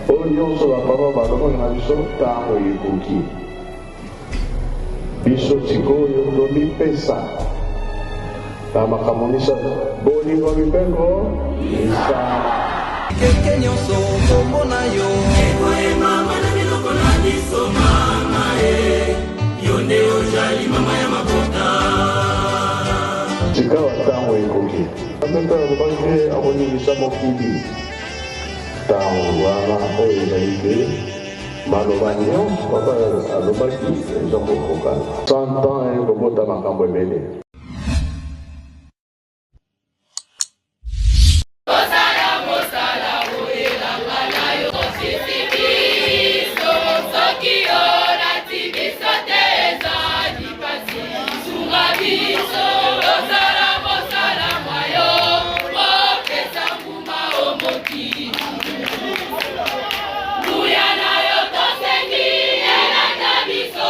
oyo nyonso bapapa balobaka na biso ntango ekoki biso sikoyo tomipesa na makambo misato bolingo mibeko misala keke nyonso kombo na yo ekoyema mana biloko na biso mama yo nde ozali mama ya mabota sikawa ntango ekoki apeta alobaki akoningisa mokili ntango wana oyo ezali te maloba nyonso papa alobaki eza kokokana 100 ans ekobota makambo ebele. Biso, biso,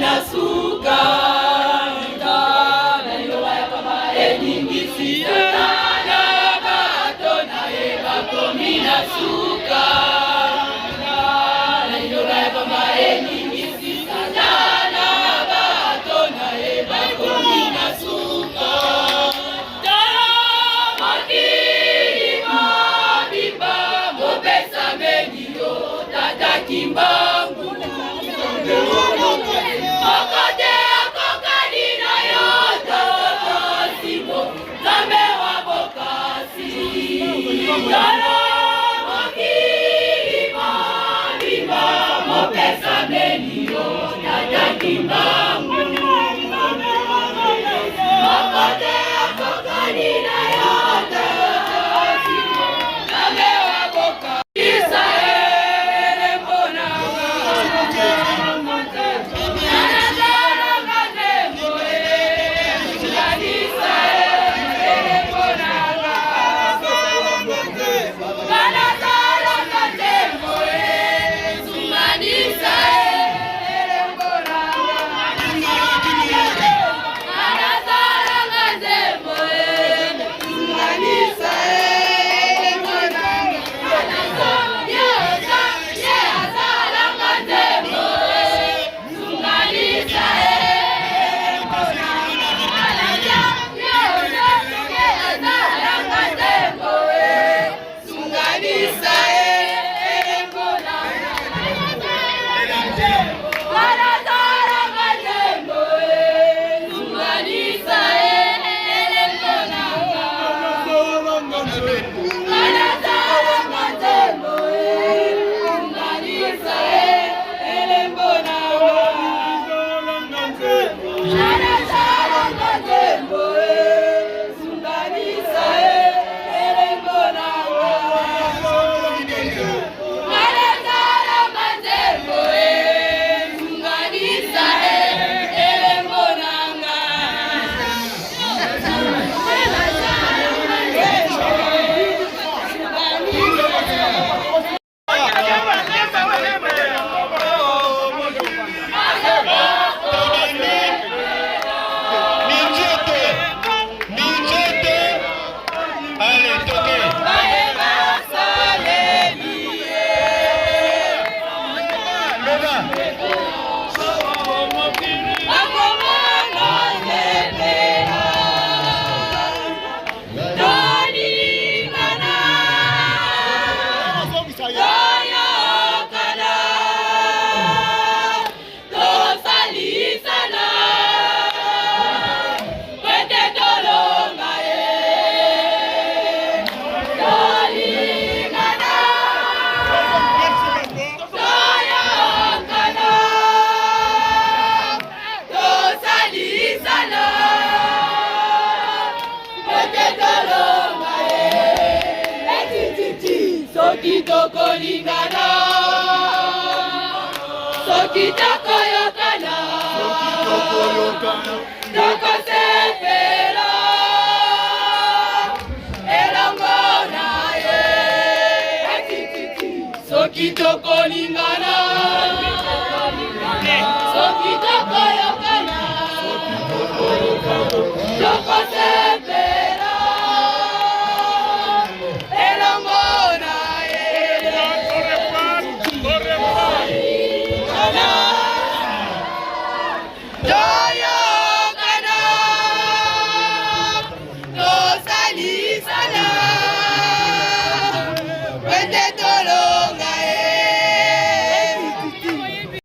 bakomina suka na liloba ya pamba eningisi satana bato na ye bakomina suka na liloba ya pamba eningisi satana bato na ye bakomina suka tala makili mabimba mopesa menio tata kimbangu Makote akokani na yoto simo Zambe wa bokasi Yara makili mabimba Mopesa menio tata kimbangu Makote akokani na yoto simo Zambe wa bokasi Israele mbona Kitoko lingana Sokitoko yokana Toko sepela Elongo na ye Sokitoko lingana Sokitoko yokana Toko sepela Elongo na Tolo